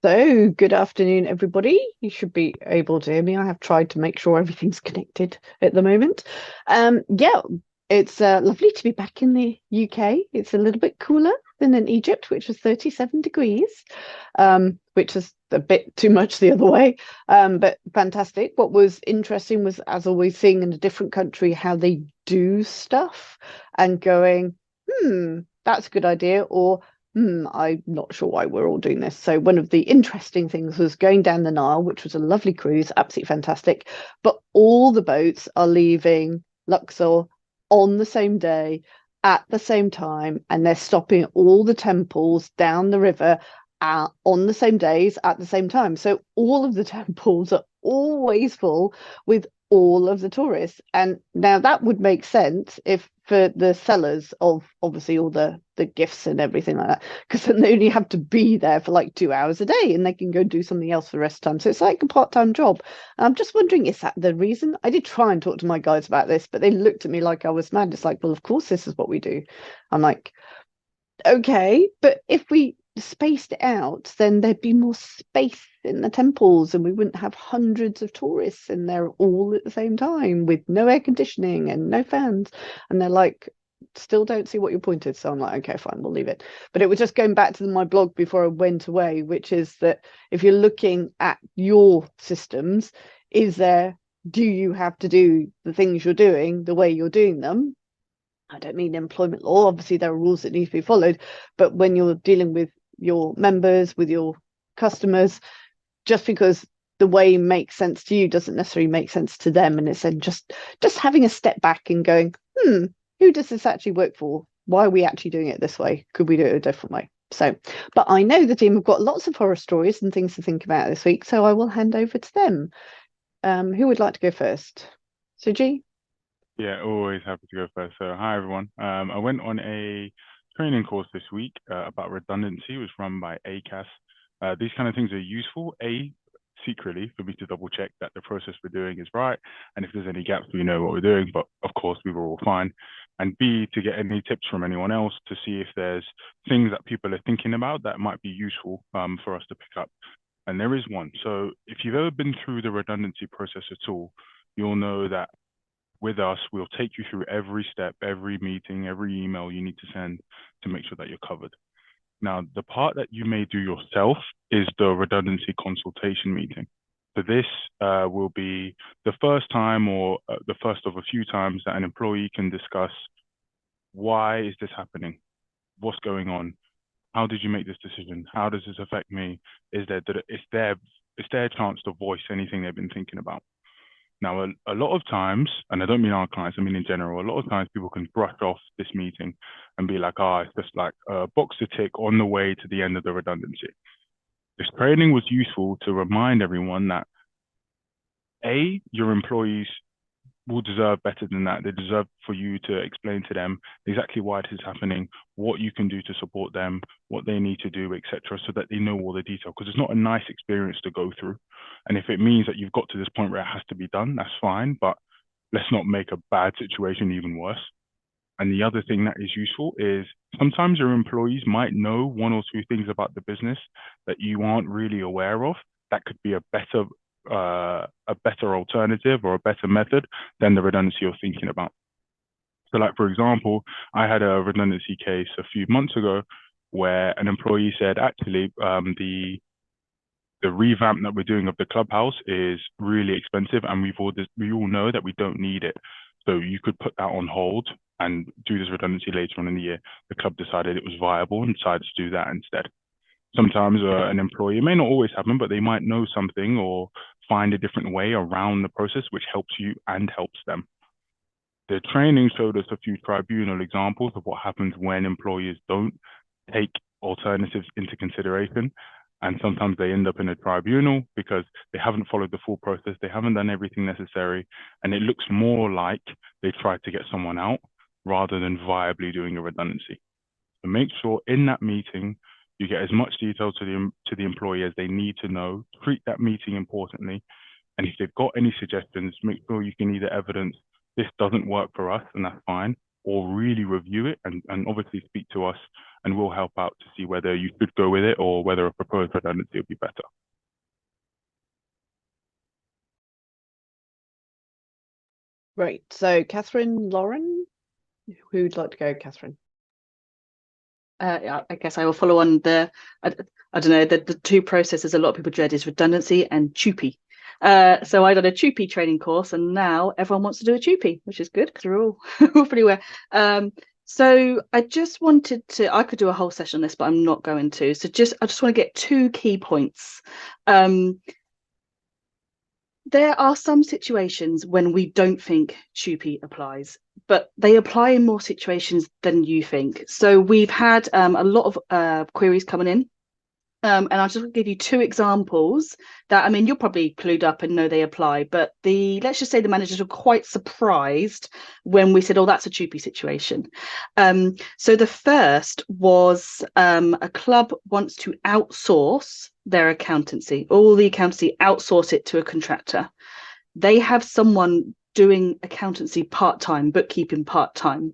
So, good afternoon, everybody. You should be able to hear me. I have tried to make sure everything's connected at the moment. Yeah, it's lovely to be back in the UK. It's a little bit cooler than in Egypt, which was 37 degrees, which is a bit too much the other way, but fantastic. What was interesting was, as always, seeing in a different country how they do stuff and going, that's a good idea, or I'm not sure why we're all doing this. So one of the interesting things was going down the Nile, which was a lovely cruise, absolutely fantastic. But all the boats are leaving Luxor on the same day at the same time, and they're stopping at all the temples down the river on the same days at the same time. So all of the temples are always full with all of the tourists. And now that would make sense if for the sellers of obviously all the gifts and everything like that, because then they only have to be there for like 2 hours a day and they can go do something else for the rest of the time. So it's like a part-time job. I'm just wondering, is that the reason? I did try and talk to my guys about this, but they looked at me like I was mad. It's like, well, of course this is what we do. I'm like, okay, but if we spaced it out, then there'd be more space in the temples and we wouldn't have hundreds of tourists in there all at the same time with no air conditioning and no fans. And they're like, still don't see what your point is. So I'm like, okay, fine, we'll leave it. But it was just going back to my blog before I went away, which is that if you're looking at your systems, do you have to do the things you're doing the way you're doing them? I don't mean employment law. Obviously, there are rules that need to be followed. But when you're dealing with your members, with your customers, just because the way makes sense to you doesn't necessarily make sense to them. And it's then just having a step back and going, who does this actually work for? Why are we actually doing it this way? Could we do it a different way? So, but I know the team have got lots of horror stories and things to think about this week. So I will hand over to them. Who would like to go first? Suji? Yeah, always happy to go first. So, hi everyone. I went on a training course this week about redundancy. It was run by ACAS. These kind of things are useful. Secretly, for me to double check that the process we're doing is right, and if there's any gaps, we know what we're doing. But of course, we were all fine. And B, to get any tips from anyone else to see if there's things that people are thinking about that might be useful for us to pick up. And there is one. So, if you've ever been through the redundancy process at all, you'll know that with us, we'll take you through every step, every meeting, every email you need to send to make sure that you're covered. Now, the part that you may do yourself is the redundancy consultation meeting. So this will be the first time or the first of a few times that an employee can discuss why is this happening? What's going on? How did you make this decision? How does this affect me? Is there, it's their chance to voice anything they've been thinking about. Now, a lot of times, and I don't mean our clients, I mean in general, a lot of times people can brush off this meeting and be like, oh, it's just like a box to tick on the way to the end of the redundancy. This training was useful to remind everyone that A, your employees will deserve better than that. They deserve for you to explain to them exactly why it is happening, what you can do to support them, what they need to do, etc., so that they know all the detail. Because it's not a nice experience to go through. And if it means that you've got to this point where it has to be done, that's fine. But let's not make a bad situation even worse. And the other thing that is useful is sometimes your employees might know one or two things about the business that you aren't really aware of. That could be a better alternative or a better method than the redundancy you're thinking about. So, like for example, I had a redundancy case a few months ago where an employee said, actually, the revamp that we're doing of the clubhouse is really expensive, and we all know that we don't need it. So you could put that on hold and do this redundancy later on in the year. The club decided it was viable and decided to do that instead. Sometimes an employee, it may not always happen, but they might know something or find a different way around the process, which helps you and helps them. The training showed us a few tribunal examples of what happens when employers don't take alternatives into consideration. And sometimes they end up in a tribunal because they haven't followed the full process, they haven't done everything necessary, and it looks more like they tried to get someone out rather than viably doing a redundancy. So make sure in that meeting you get as much detail to the employee as they need to know. Treat that meeting importantly, and if they've got any suggestions, make sure you can either evidence this doesn't work for us, and that's fine, or really review it and obviously speak to us and we'll help out to see whether you should go with it or whether a proposed redundancy would be better. Right. So Catherine, Lauren, who'd like to go, Catherine? I guess I will follow on I don't know, the two processes a lot of people dread is redundancy and TUPE. So I done a TUPE training course, and now everyone wants to do a TUPE, which is good because we're all, all pretty aware. So I just wanted to, I could do a whole session on this, but I'm not going to. So I just want to get two key points. There are some situations when we don't think TUPE applies, but they apply in more situations than you think. So we've had a lot of queries coming in. And I'll just give you two examples that, I mean, you're probably clued up and know they apply, but let's just say the managers were quite surprised when we said, oh, that's a TUPE situation. So the first was a club wants to outsource their accountancy, all the accountancy, outsource it to a contractor. They have someone doing accountancy part-time, bookkeeping part-time.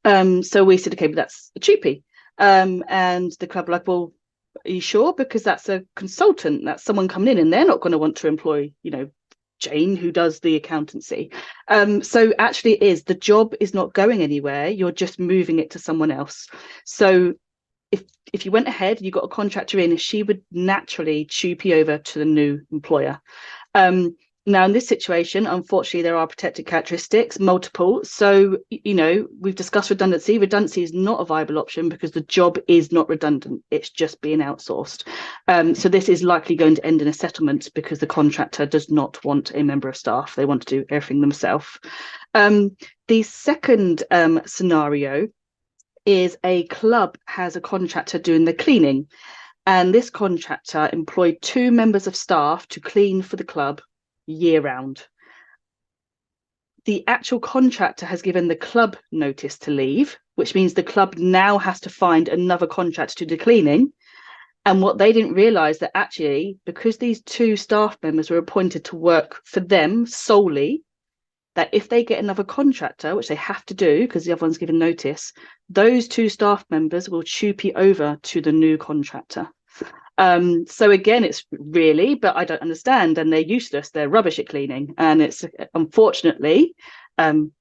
So we said, okay, but that's a TUPE. And the club were like, well, are you sure? Because that's a consultant, that's someone coming in, and they're not going to want to employ, Jane, who does the accountancy. So actually it is, the job is not going anywhere. You're just moving it to someone else. So if you went ahead, you got a contractor in, she would naturally TUPE over to the new employer. Now, in this situation, unfortunately, there are protected characteristics, multiple. So, we've discussed redundancy. Redundancy is not a viable option because the job is not redundant. It's just being outsourced. So this is likely going to end in a settlement because the contractor does not want a member of staff. They want to do everything themselves. The second scenario is a club has a contractor doing the cleaning. And this contractor employed 2 members of staff to clean for the club year round. The actual contractor has given the club notice to leave, which means the club now has to find another contractor to do cleaning. And what they didn't realize that actually, because these 2 staff members were appointed to work for them solely, that if they get another contractor, which they have to do because the other one's given notice, those 2 staff members will TUPE over to the new contractor. So again, it's really, but I don't understand, and they're useless. They're rubbish at cleaning, and it's unfortunately,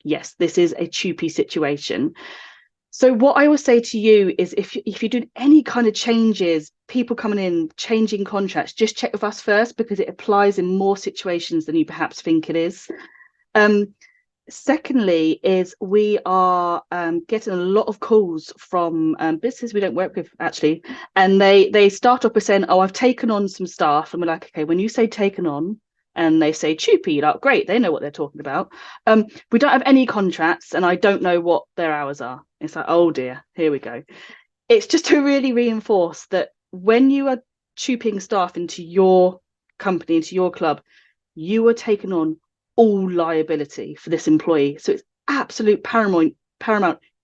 yes, this is a TUPE situation. So what I will say to you is, if you do any kind of changes, people coming in, changing contracts, just check with us first because it applies in more situations than you perhaps think it is. Secondly, is we are getting a lot of calls from businesses we don't work with actually, and they start off by saying, oh, I've taken on some staff, and we're like, okay, when you say taken on and they say TUPE, you're like, great, they know what they're talking about. We don't have any contracts and I don't know what their hours are. It's like, oh dear, here we go. It's just to really reinforce that when you are TUPEing staff into your company, into your club, you are taking on all liability for this employee. So it's absolute paramount.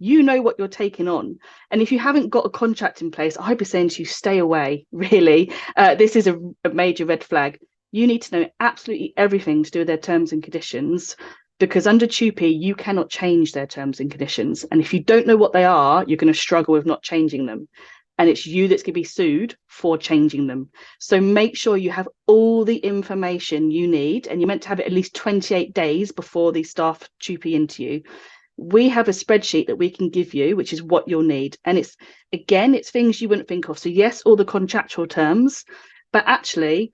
You know what you're taking on. And if you haven't got a contract in place, I'd be saying to you, stay away, really. This is a major red flag. You need to know absolutely everything to do with their terms and conditions, because under TUPE, you cannot change their terms and conditions. And if you don't know what they are, you're going to struggle with not changing them. And it's you that's going to be sued for changing them. So make sure you have all the information you need, and you're meant to have it at least 28 days before the staff TUPE into you. We have a spreadsheet that we can give you, which is what you'll need. And it's things you wouldn't think of. So yes, all the contractual terms, but actually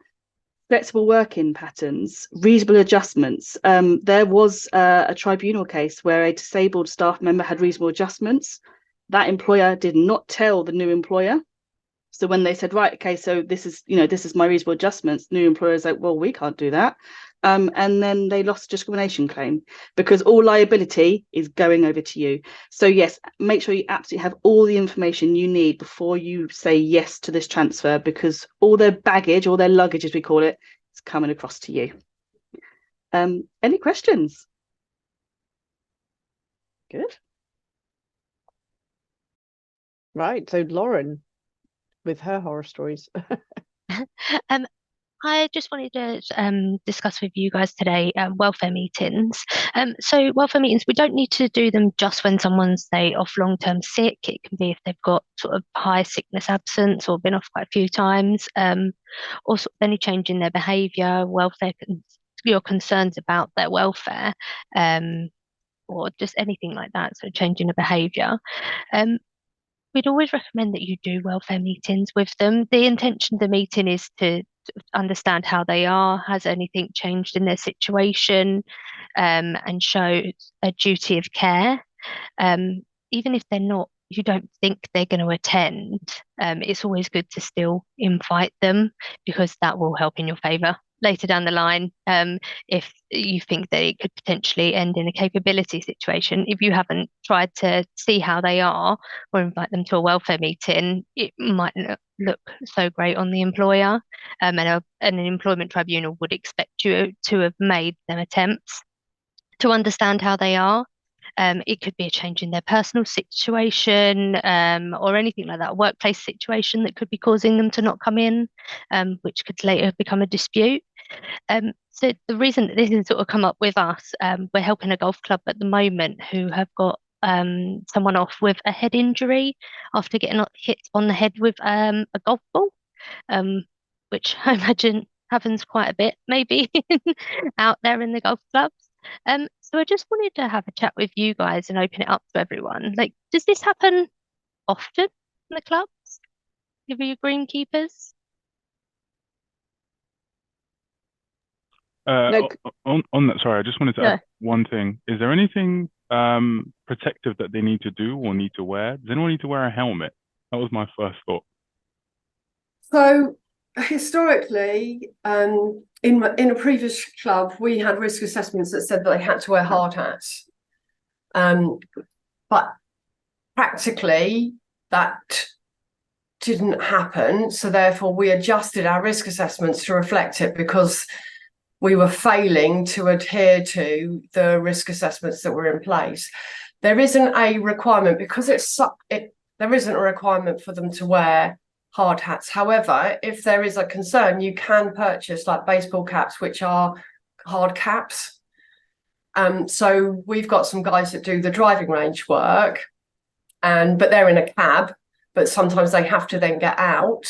flexible working patterns, reasonable adjustments. There was a tribunal case where a disabled staff member had reasonable adjustments. That employer did not tell the new employer. So when they said, right, okay, so this is my reasonable adjustments, new employers like, well, we can't do that. And then they lost a discrimination claim because all liability is going over to you. So yes, make sure you absolutely have all the information you need before you say yes to this transfer, because all their baggage, all their luggage, as we call it, is coming across to you. Any questions? Good. Right. So Lauren, with her horror stories. I just wanted to discuss with you guys today welfare meetings. So welfare meetings, we don't need to do them just when someone's, say, off long-term sick. It can be if they've got sort of high sickness absence or been off quite a few times, or sort of any change in their behaviour, your concerns about their welfare, um, or just anything like that. So change in the behaviour. Um, We'd always recommend that you do welfare meetings with them. The intention of the meeting is to understand how they are, has anything changed in their situation, and show a duty of care. Um, Even if they're not, you don't think they're going to attend, it's always good to still invite them because that will help in your favour later down the line. If you think that it could potentially end in a capability situation, if you haven't tried to see how they are or invite them to a welfare meeting, it might not look so great on the employer. And an employment tribunal would expect you to have made them attempts to understand how they are. It could be a change in their personal situation, or anything like that, a workplace situation that could be causing them to not come in, which could later become a dispute. So the reason that this has sort of come up with us, we're helping a golf club at the moment who have got someone off with a head injury after getting hit on the head with a golf ball, um, which I imagine happens quite a bit, maybe out there in the golf clubs. So I just wanted to have a chat with you guys and open it up to everyone. Like, does this happen often in the clubs? Give you greenkeepers? No, On that, sorry, I just wanted to No. add one thing. Is there anything protective that they need to do or need to wear? Does anyone need to wear a helmet? That was my first thought. So historically, in a previous club, we had risk assessments that said that they had to wear hard hats. But practically that didn't happen. So therefore we adjusted our risk assessments to reflect it because we were failing to adhere to the risk assessments that were in place. There isn't a requirement because there isn't a requirement for them to wear hard hats. However, if there is a concern, you can purchase like baseball caps, which are hard caps. So we've got some guys that do the driving range work, but they're in a cab, but sometimes they have to then get out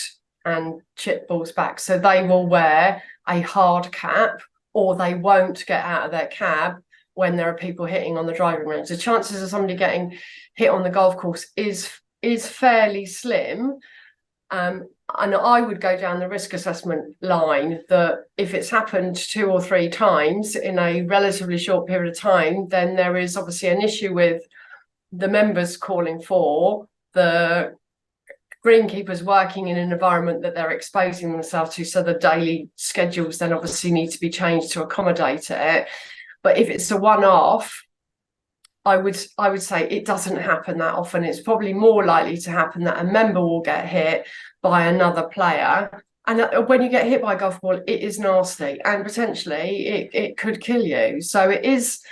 and chip balls back. So they will wear a hard cap or they won't get out of their cab when there are people hitting on the driving range. The chances of somebody getting hit on the golf course is fairly slim. And I would go down the risk assessment line that if it's happened 2 or 3 times in a relatively short period of time, then there is obviously an issue with the members calling for the greenkeepers working in an environment that they're exposing themselves to. So the daily schedules then obviously need to be changed to accommodate it. But if it's a one-off, I would say it doesn't happen that often. It's probably more likely to happen that a member will get hit by another player. And when you get hit by a golf ball, it is nasty and potentially it could kill you. So it is,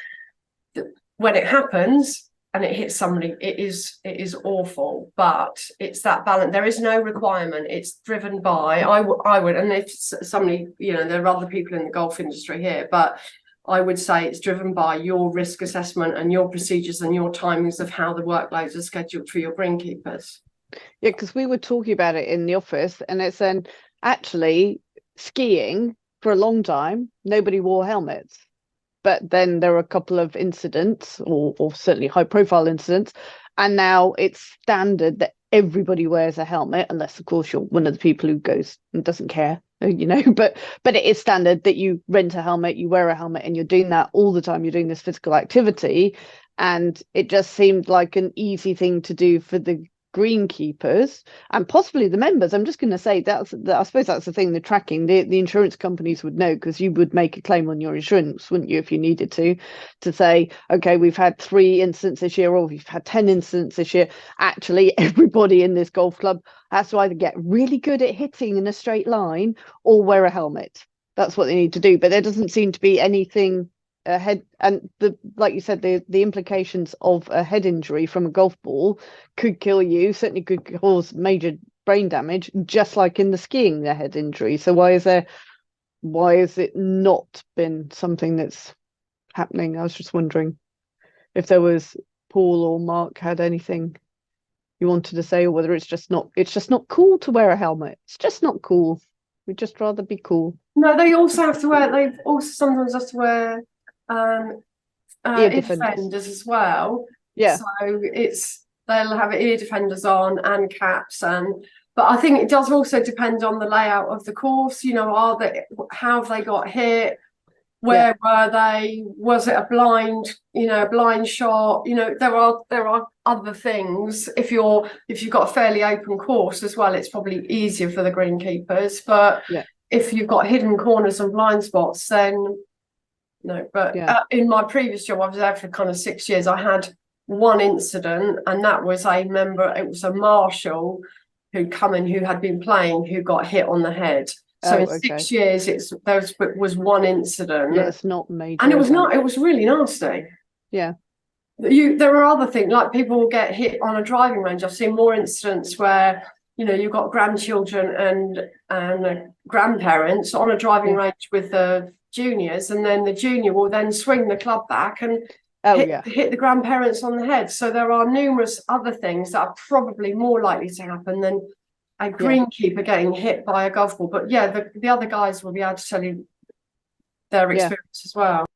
when it happens and it hits somebody, it is awful, but it's that balance. There is no requirement. It's driven by, I would, and if somebody, there are other people in the golf industry here, but I would say it's driven by your risk assessment and your procedures and your timings of how the workloads are scheduled for your greenkeepers. yeah, because we were talking about it in the office, and it's actually skiing for a long time, nobody wore helmets. But then there were a couple of incidents, or certainly high-profile incidents, and now it's standard that everybody wears a helmet, unless, of course, you're one of the people who goes and doesn't care, But it is standard that you rent a helmet, you wear a helmet, and you're doing that all the time. You're doing this physical activity, and it just seemed like an easy thing to do for the greenkeepers and possibly the members. I'm just going to say I suppose that's the thing, the tracking, the insurance companies would know, because you would make a claim on your insurance, wouldn't you, if you needed to say, okay, we've had 3 incidents this year, or we've had 10 incidents this year. Actually, everybody in this golf club has to either get really good at hitting in a straight line or wear a helmet. That's what they need to do. But there doesn't seem to be anything head, and like you said, the implications of a head injury from a golf ball could kill you, certainly could cause major brain damage, just like in the skiing, the head injury. So why is there why has it not been something that's happening? I was just wondering if there was Paul or Mark had anything you wanted to say, or whether it's just not cool to wear a helmet. It's just not cool. We'd just rather be cool. No, they also have to wear. They also sometimes have to wear ear defenders as well. Yeah. So they'll have ear defenders on and caps, but I think it does also depend on the layout of the course. You know, how have they got hit? Where were they? Was it a blind shot? You know, there are other things. If you've got a fairly open course as well, it's probably easier for the greenkeepers. But if you've got hidden corners and blind spots, then no. But in my previous job, I was there for kind of 6 years. I had one incident, and that was it was a marshal who'd come in who had been playing, who got hit on the head. So in 6 years, there was one incident. Yeah, it's not major. And it was really nasty. Yeah. There are other things, like people will get hit on a driving range. I've seen more incidents where, you know, you've got grandchildren and grandparents on a driving range with the juniors, and then the junior will then swing the club back and hit the grandparents on the head. So there are numerous other things that are probably more likely to happen than a greenkeeper getting hit by a golf ball. But the other guys will be able to tell you their experience as well.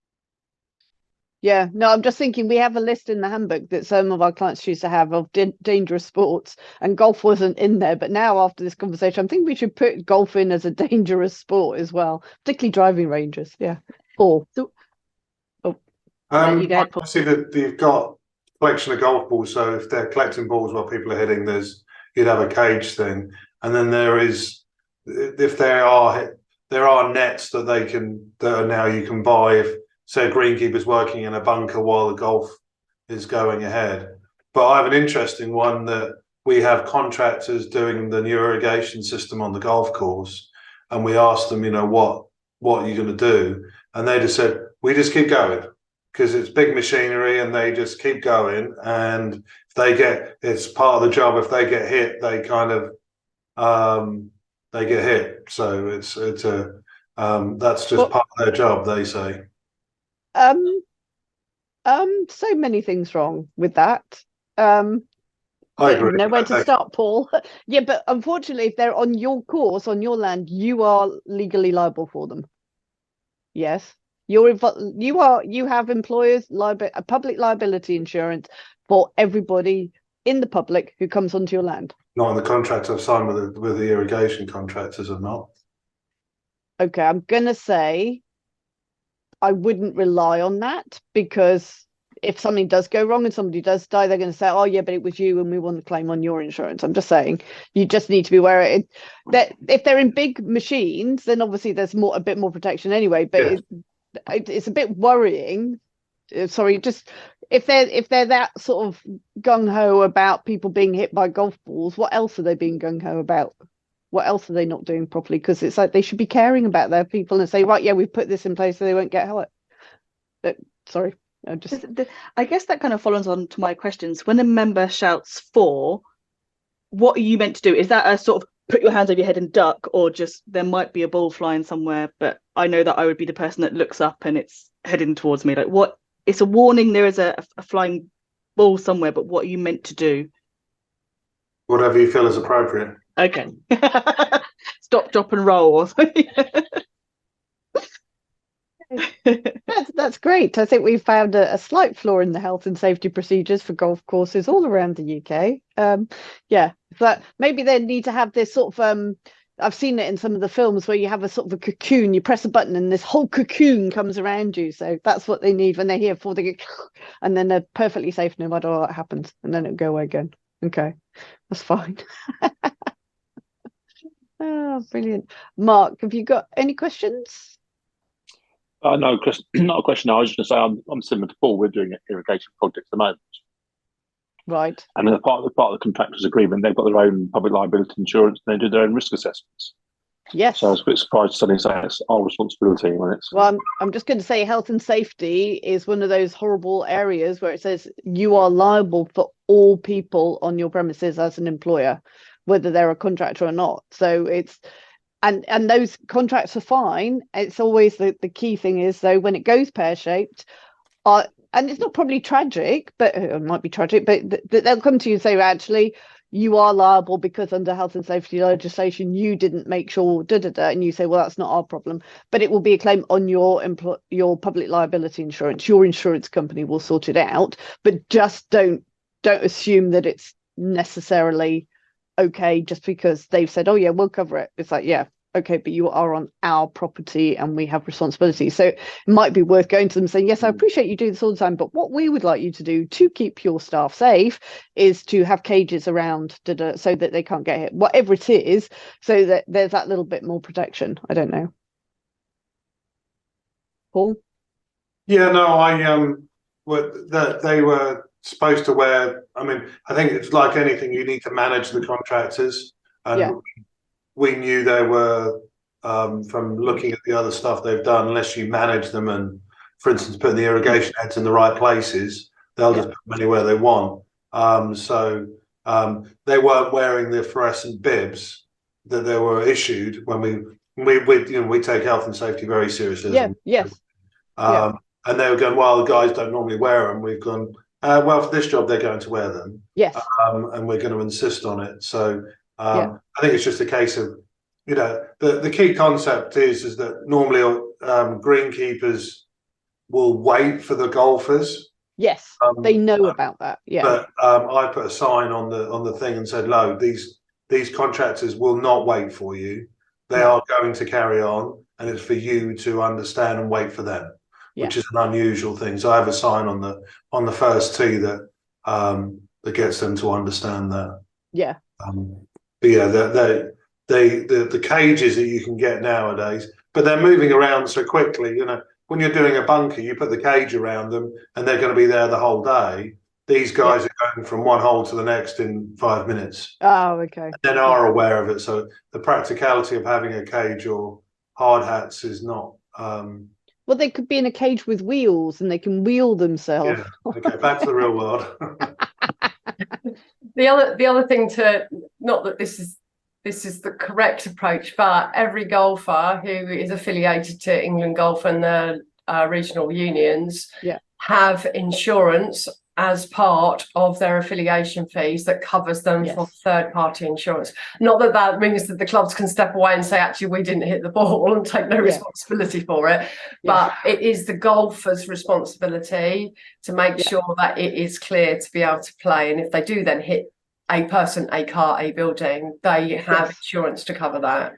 Yeah, no, I'm just thinking we have a list in the handbook that some of our clients choose to have of dangerous sports, and golf wasn't in there. But now after this conversation, I think we should put golf in as a dangerous sport as well, particularly driving ranges. Yeah. Paul. Obviously you've got collection of golf balls, so if they're collecting balls while people are hitting, you'd have a cage thing, and then if there are nets that are now you can buy if, say, a greenkeeper's working in a bunker while the golf is going ahead. But I have an interesting one that we have contractors doing the new irrigation system on the golf course, and we asked them, you know, what are you going to do? And they just said, we just keep going, because it's big machinery and they just keep going. And if it's part of the job, if they get hit, they kind of, they get hit. So that's just part of their job, they say. So many things wrong with that. I agree. Know where to start, Paul. Yeah, but unfortunately, if they're on your course, on your land, you are legally liable for them. Yes, you have employers public liability insurance for everybody in the public who comes onto your land. Not on the contract I've signed with the irrigation contractors, or not. Okay, I'm gonna say I wouldn't rely on that, because if something does go wrong and somebody does die, they're going to say, oh yeah, but it was you and we want to claim on your insurance. I'm just saying, you just need to be aware that if they're in big machines, then obviously there's a bit more protection anyway, but it's a bit worrying. Sorry, just if they're that sort of gung-ho about people being hit by golf balls, what else are they being gung-ho about? What else are they not doing properly? Because it's like they should be caring about their people and say, right, yeah, we've put this in place so they won't get hurt. But sorry, I guess that kind of follows on to my questions. When a member shouts "for," what are you meant to do? Is that a sort of put your hands over your head and duck, or just there might be a ball flying somewhere, but I know that I would be the person that looks up and it's heading towards me? Like, what? It's a warning. There is a flying ball somewhere, but what are you meant to do? Whatever you feel is appropriate. Okay. Stop, drop, and roll or something. That's great. I think we've found a slight flaw in the health and safety procedures for golf courses all around the UK. But maybe they need to have this sort of I've seen it in some of the films where you have a sort of a cocoon, you press a button and this whole cocoon comes around you. So that's what they need when they're here for the, and then they're perfectly safe no matter what happens, and then it'll go away again. Okay, that's fine. Oh, brilliant. Mark, have you got any questions? No, Chris, not a question. I was just going to say I'm similar to Paul. We're doing an irrigation project at the moment. Right. And as part of the contractors' agreement, they've got their own public liability insurance and they do their own risk assessments. Yes. So I was a bit surprised to suddenly say it's our responsibility when it's... Well, I'm just going to say health and safety is one of those horrible areas where it says you are liable for all people on your premises as an employer, whether they're a contractor or not. So and those contracts are fine. It's always the key thing is though when it goes pear-shaped, and it's not probably tragic, but it might be tragic, but they'll come to you and say, well, actually, you are liable because under health and safety legislation, you didn't make sure, and you say, well, that's not our problem. But it will be a claim on your public liability insurance. Your insurance company will sort it out, but just don't assume that it's necessarily okay just because they've said, oh yeah, we'll cover it. It's like, yeah, okay, but you are on our property and we have responsibility. So it might be worth going to them saying, yes, I appreciate you do this all the time, but what we would like you to do to keep your staff safe is to have cages around so that they can't get hit, whatever it is, so that there's that little bit more protection. I don't know. Paul? Yeah, no, they were supposed to wear, I mean, I think it's like anything, you need to manage the contractors. And we knew they were, from looking at the other stuff they've done, unless you manage them and, for instance, putting the irrigation heads in the right places, they'll just put them anywhere they want. So they weren't wearing the fluorescent bibs that they were issued when we take health and safety very seriously. And they were going, well, the guys don't normally wear them. We've gone, well, for this job, they're going to wear them. Yes. And we're going to insist on it. So I think it's just a case of, the key concept is that normally greenkeepers will wait for the golfers. Yes, they know about that. Yeah. But I put a sign on the thing and said, no, these contractors will not wait for you. They are going to carry on, and it's for you to understand and wait for them, which is an unusual thing. So I have a sign on the first tee that gets them to understand that. Yeah. But yeah, the cages that you can get nowadays, but they're moving around so quickly. When you're doing a bunker, you put the cage around them, and they're going to be there the whole day. These guys are going from one hole to the next in 5 minutes. Oh, okay. And then are aware of it. So the practicality of having a cage or hard hats is not. Well, they could be in a cage with wheels, and they can wheel themselves. Yeah. Okay, back to the real world. The other thing not that this is the correct approach, but every golfer who is affiliated to England Golf and the regional unions have insurance as part of their affiliation fees that covers them for third-party insurance. Not that means that the clubs can step away and say, actually, we didn't hit the ball and take no responsibility for it. But it is the golfer's responsibility to make sure that it is clear to be able to play. And if they do then hit a person, a car, a building, they have insurance to cover that.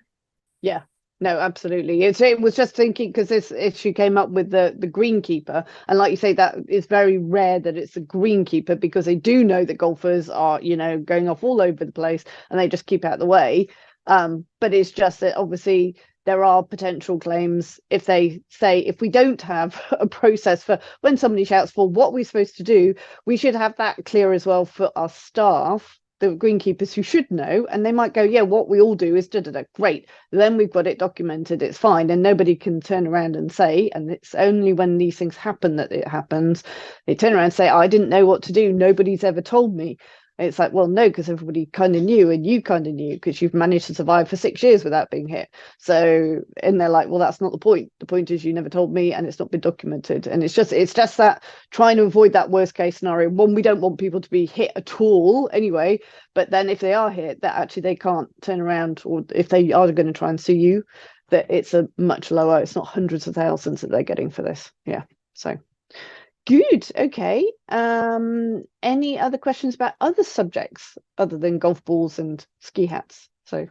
Yeah. No, absolutely. It was just thinking, because this issue came up with the greenkeeper, and like you say, that is very rare that it's a greenkeeper, because they do know that golfers are, going off all over the place, and they just keep out of the way. But it's just that obviously there are potential claims if they say, if we don't have a process for when somebody shouts for what we're supposed to do, we should have that clear as well for our staff, the greenkeepers, who should know, and they might go, yeah, what we all do is great, then we've got it documented, it's fine, and nobody can turn around and say, and it's only when these things happen that it happens, they turn around and say, I didn't know what to do, nobody's ever told me. It's like, well, no, because everybody kind of knew, and you kind of knew because you've managed to survive for 6 years without being hit. So, and they're like, well, that's not the point. The point is you never told me, and it's not been documented. And it's just that trying to avoid that worst case scenario. One, we don't want people to be hit at all anyway, but then if they are hit, that actually they can't turn around, or if they are going to try and sue you, that it's a much lower, it's not hundreds of thousands that they're getting for this. Yeah. So good. Okay. Any other questions about other subjects other than golf balls and ski hats? So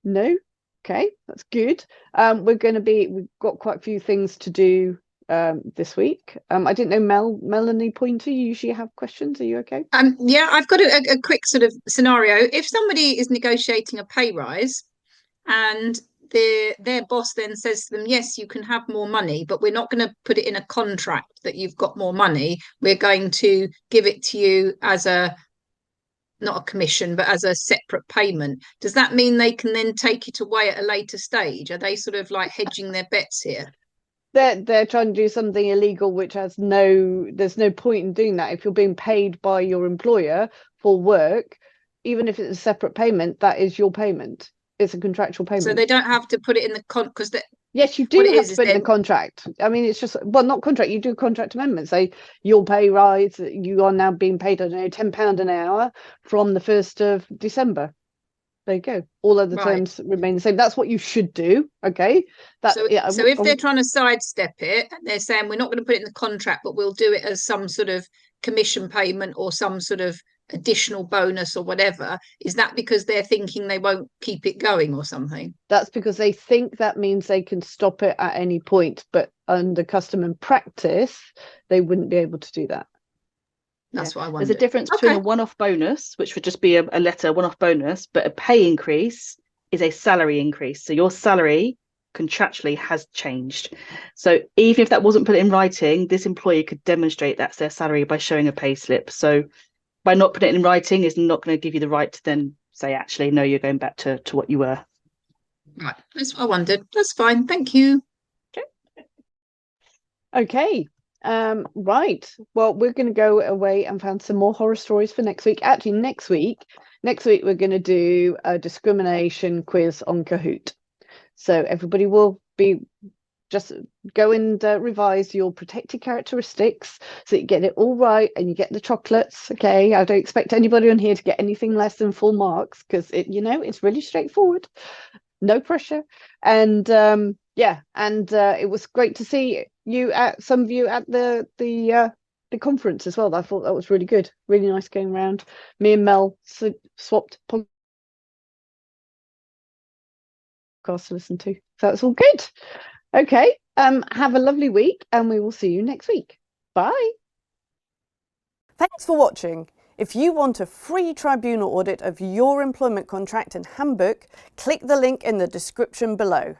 no. Okay, that's good. We've got quite a few things to do this week. I didn't know Melanie Pointer, you usually have questions. Are you okay? Yeah, I've got a quick sort of scenario. If somebody is negotiating a pay rise and their boss then says to them, yes, you can have more money, but we're not going to put it in a contract that you've got more money. We're going to give it to you as not a commission, but as a separate payment. Does that mean they can then take it away at a later stage? Are they sort of like hedging their bets here? They're trying to do something illegal, which there's no point in doing that. If you're being paid by your employer for work, even if it's a separate payment, that is your payment. it's a contractual payment. So they don't have to put it in the because yes, you do what it have is to is put in the then- contract. I mean, it's just, well, not contract, you do contract amendments. Say your pay rise, you are now being paid, I don't know, £10 an hour from the 1st of December. There you go. All other Right. terms remain the same. That's what you should do. Okay. That, So, yeah, so if they're trying to sidestep it, they're saying we're not going to put it in the contract, but we'll do it as some sort of commission payment or some sort of additional bonus or whatever. Is that because they're thinking they won't keep it going or something? that's because they think that means they can stop it at any point, but under custom and practice, they wouldn't be able to do that. That's what I There's wondered. a difference between Okay. a one-off bonus, which would just be a letter one-off bonus, but a pay increase is a salary increase. So your salary contractually has changed. So even if that wasn't put in writing, this employee could demonstrate that's their salary by showing a pay slip. So by not putting it in writing is not going to give you the right to then say, actually, no, you're going back to what you were. Right. That's what I wondered. That's fine. Thank you. Okay. Right. Well, we're going to go away and find some more horror stories for next week. Actually, next week we're going to do a discrimination quiz on Kahoot. So everybody will be just go and revise your protected characteristics so that you get it all right and you get the chocolates. Okay. I don't expect anybody on here to get anything less than full marks because it's really straightforward. No pressure. And it was great to see some of you at the conference as well. I thought that was really good, really nice going around. Me and Mel swapped podcasts to listen to, so that's all good. Okay, have a lovely week and we will see you next week. Bye. Thanks for watching. If you want a free tribunal audit of your employment contract and handbook, click the link in the description below.